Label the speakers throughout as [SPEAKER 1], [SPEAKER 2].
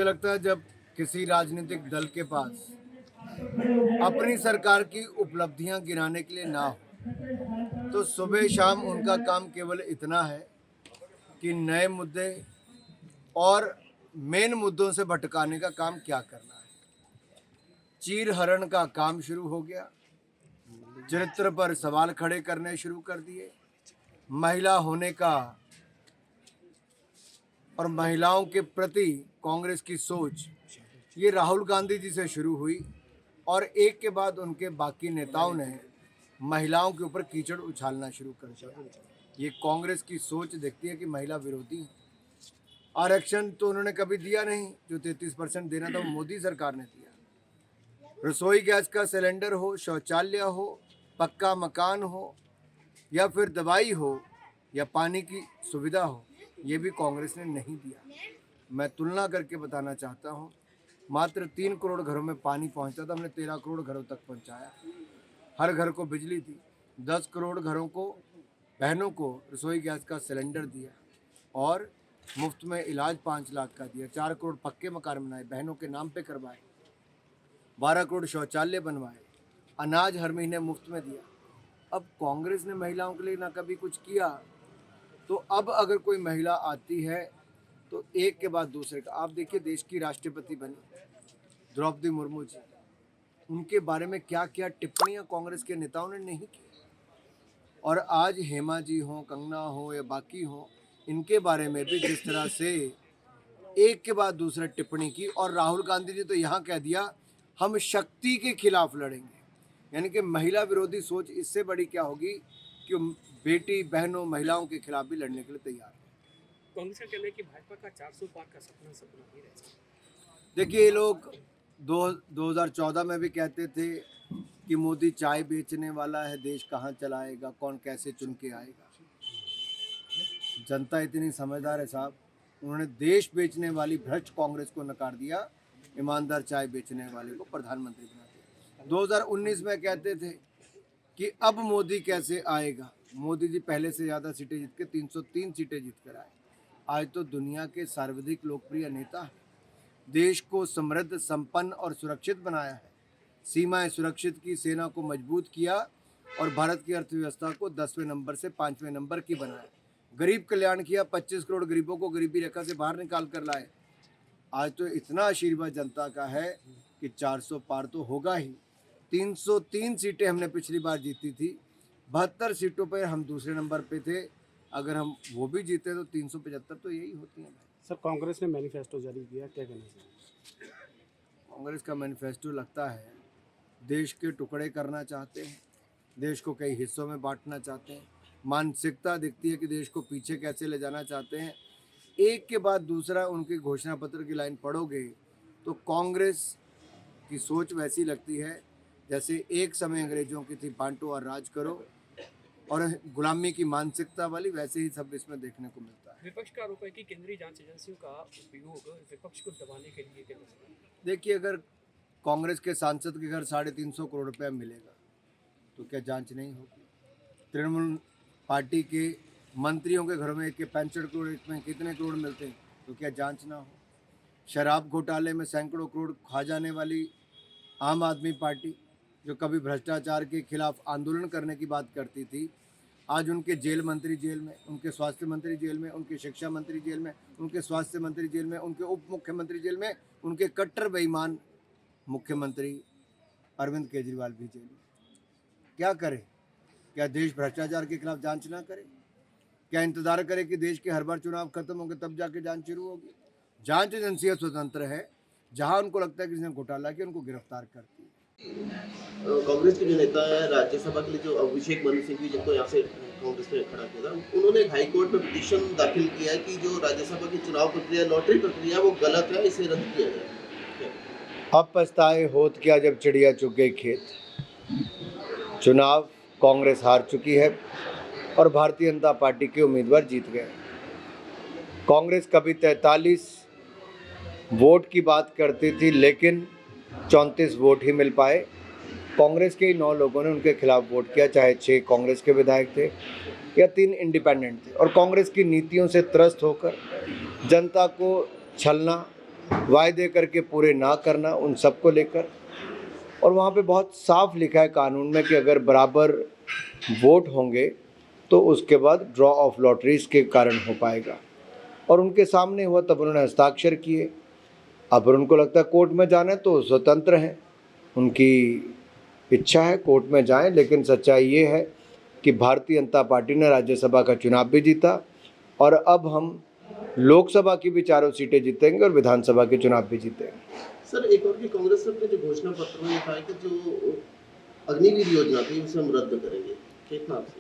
[SPEAKER 1] मुझे लगता है जब किसी राजनीतिक दल के पास अपनी सरकार की उपलब्धियां गिनाने के लिए ना हो तो सुबह शाम उनका काम केवल इतना है कि नए मुद्दे और मेन मुद्दों से भटकाने का काम क्या करना है। चीर हरण का काम शुरू हो गया, चरित्र पर सवाल खड़े करने शुरू कर दिए, महिला होने का और महिलाओं के प्रति कांग्रेस की सोच ये राहुल गांधी जी से शुरू हुई और एक के बाद उनके बाकी नेताओं ने महिलाओं के ऊपर कीचड़ उछालना शुरू कर दिया। ये कांग्रेस की सोच दिखती है कि महिला विरोधी है। आरक्षण तो उन्होंने कभी दिया नहीं, जो 33% देना था वो मोदी सरकार ने दिया। रसोई गैस का सिलेंडर हो, शौचालय हो, पक्का मकान हो या फिर दवाई हो या पानी की सुविधा हो, ये भी कांग्रेस ने नहीं दिया। मैं तुलना करके बताना चाहता हूँ, मात्र 3 करोड़ घरों में पानी पहुँचता था, हमने 13 करोड़ घरों तक पहुँचाया। हर घर को बिजली दी, 10 करोड़ घरों को बहनों को रसोई गैस का सिलेंडर दिया और मुफ्त में इलाज 5 लाख का दिया। 4 करोड़ पक्के मकान बनाए, बहनों के नाम पे करवाए, 12 करोड़ शौचालय बनवाए, अनाज हर महीने मुफ्त में दिया। अब कांग्रेस ने महिलाओं के लिए ना कभी कुछ किया, तो अब अगर कोई महिला आती है तो एक के बाद दूसरे का। आप देखिए, देश की राष्ट्रपति बनी द्रौपदी मुर्मू जी, उनके बारे में क्या क्या टिप्पणियां कांग्रेस के नेताओं ने नहीं की। और आज हेमा जी हो, कंगना हो या बाकी हो, इनके बारे में भी जिस तरह से एक के बाद दूसरा टिप्पणी की। और राहुल गांधी ने तो यहाँ कह दिया हम शक्ति के खिलाफ लड़ेंगे, यानी कि महिला विरोधी सोच इससे बड़ी क्या होगी कि बेटी बहनों महिलाओं के खिलाफ भी लड़ने के लिए तैयार है।
[SPEAKER 2] कांग्रेस का कहना है कि भाजपा का 400 पार का सपना सपना ही रह जाए।
[SPEAKER 1] देखिए, ये लोग 2014 में भी कहते थे कि मोदी चाय बेचने वाला है, देश कहाँ चलाएगा, कौन कैसे चुन के आएगा। जनता इतनी समझदार है साहब, उन्होंने देश बेचने वाली भ्रष्ट कांग्रेस को नकार दिया, ईमानदार चाय बेचने वाले को प्रधानमंत्री बना दिया। 2019 में कहते थे कि अब मोदी कैसे आएगा। मोदी जी पहले से ज़्यादा सीटें जीत के 303 सीटें जीत कर आए। आज तो दुनिया के सर्वाधिक लोकप्रिय नेता है, देश को समृद्ध, संपन्न और सुरक्षित बनाया है, सीमाएं सुरक्षित की, सेना को मजबूत किया और भारत की अर्थव्यवस्था को 10वें नंबर से 5वें नंबर की बनाया। गरीब कल्याण किया, 25 करोड़ गरीबों को गरीबी रेखा से बाहर निकाल कर लाए। आज तो इतना आशीर्वाद जनता का है कि 400 पार तो होगा ही। 303 सीटें हमने पिछली बार जीती थी, 72 सीटों पर हम दूसरे नंबर पे थे। अगर हम वो भी जीते तो 375 तो यही होती हैं।
[SPEAKER 2] सर, कांग्रेस ने मैनिफेस्टो जारी किया, क्या कहना चाहिए?
[SPEAKER 1] कांग्रेस का मैनिफेस्टो लगता है देश के टुकड़े करना चाहते हैं, देश को कई हिस्सों में बांटना चाहते हैं। मानसिकता दिखती है कि देश को पीछे कैसे ले जाना चाहते हैं। एक के बाद दूसरा उनके घोषणा पत्र की लाइन पढ़ोगे तो कांग्रेस की सोच वैसी लगती है जैसे एक समय अंग्रेजों की थी, बांटो और राज करो, और गुलामी की मानसिकता वाली, वैसे ही सब इसमें देखने को मिलता है।
[SPEAKER 2] विपक्ष का आरोप है कि केंद्रीय जांच एजेंसियों का उपयोग विपक्ष को दबाने के लिए किया जाता है।
[SPEAKER 1] देखिए, अगर कांग्रेस के सांसद के घर 350 करोड़ रुपया मिलेगा तो क्या जांच नहीं होगी? तृणमूल पार्टी के मंत्रियों के घरों में एक के 65 करोड़, एक में कितने करोड़ मिलते हैं, तो क्या जांच ना हो? शराब घोटाले में सैकड़ों करोड़ खा जाने वाली आम आदमी पार्टी, जो कभी भ्रष्टाचार के खिलाफ आंदोलन करने की बात करती थी, आज उनके जेल मंत्री जेल में, उनके स्वास्थ्य मंत्री जेल में, उनके शिक्षा मंत्री जेल में, उनके स्वास्थ्य मंत्री जेल में, उनके उप मुख्यमंत्री जेल में, उनके कट्टर बेईमान मुख्यमंत्री अरविंद केजरीवाल भी जेल में। क्या करे? क्या देश भ्रष्टाचार के खिलाफ जांच ना करे? क्या इंतजार करे कि देश के हर बार चुनाव खत्म होंगे तब जाके जांच शुरू होगी? जांच एजेंसियां स्वतंत्र है, जहां उनको लगता है कि किसी ने घोटाला किया उनको गिरफ्तार करती है।
[SPEAKER 3] कांग्रेस के जो नेता है राज्यसभा के लिए, जो अभिषेक मनु सिंघवी, जिनको यहाँ से कांग्रेस ने खड़ा किया था, उन्होंने हाईकोर्ट में पिटीशन दाखिल किया है कि जो राज्यसभा की चुनाव प्रक्रिया, लॉटरी प्रक्रिया, वो गलत है, इसे रद्द किया जाए।
[SPEAKER 1] अब पछताए होत क्या जब चिड़िया चुग गई खेत। चुनाव कांग्रेस हार चुकी है और भारतीय जनता पार्टी के उम्मीदवार जीत गए। कांग्रेस कभी 43 वोट की बात करती थी, लेकिन 34 वोट ही मिल पाए। कांग्रेस के ही 9 लोगों ने उनके खिलाफ वोट किया, चाहे 6 कांग्रेस के विधायक थे या 3 इंडिपेंडेंट थे। और कांग्रेस की नीतियों से त्रस्त होकर जनता को छलना वायदे करके पूरे ना करना, उन सबको लेकर। और वहाँ पे बहुत साफ लिखा है कानून में कि अगर बराबर वोट होंगे तो उसके बाद ड्रॉ ऑफ लॉटरीज के कारण हो पाएगा। और उनके सामने हुआ तब उन्होंने हस्ताक्षर किए। अब उनको लगता है कोर्ट में जाना है तो स्वतंत्र हैं, उनकी इच्छा है कोर्ट में जाएं। लेकिन सच्चाई ये है कि भारतीय जनता पार्टी ने राज्यसभा का चुनाव भी जीता और अब हम लोकसभा की भी 4 सीटें जीतेंगे और विधानसभा के चुनाव भी जीतेंगे।
[SPEAKER 3] सर एक और की कांग्रेस ने अपने जो घोषणा पत्र में लिखा है कि जो अग्निवीर योजना थी उसे हम रद्द करेंगे, कितना आपसे?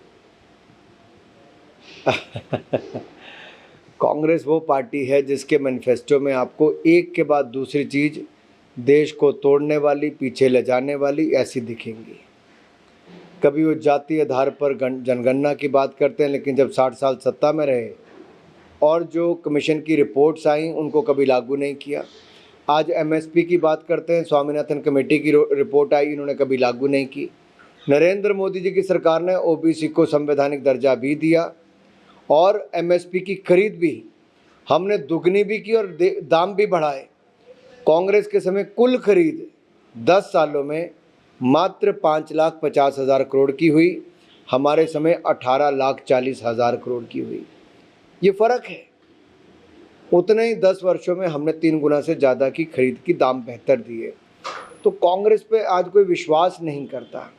[SPEAKER 1] कांग्रेस वो पार्टी है जिसके मैनिफेस्टो में आपको एक के बाद दूसरी चीज़ देश को तोड़ने वाली, पीछे ले जाने वाली ऐसी दिखेंगी। कभी वो जातीय आधार पर जनगणना की बात करते हैं, लेकिन जब 60 साल सत्ता में रहे और जो कमीशन की रिपोर्ट्स आई उनको कभी लागू नहीं किया। आज एमएसपी की बात करते हैं, स्वामीनाथन कमेटी की रिपोर्ट आई, इन्होंने कभी लागू नहीं की। नरेंद्र मोदी जी की सरकार ने ओबीसी को संवैधानिक दर्जा भी दिया और एमएसपी की खरीद भी हमने दुगनी भी की और दाम भी बढ़ाए। कांग्रेस के समय कुल खरीद 10 सालों में मात्र 5,50,000 करोड़ की हुई, हमारे समय 18,40,000 करोड़ की हुई। ये फ़र्क है। उतने ही 10 वर्षों में हमने 3 गुना से ज़्यादा की खरीद की दाम बेहतर दिए। तो कांग्रेस पे आज कोई विश्वास नहीं करता।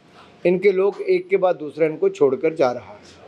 [SPEAKER 1] इनके लोग एक के बाद दूसरा इनको छोड़कर जा रहा है।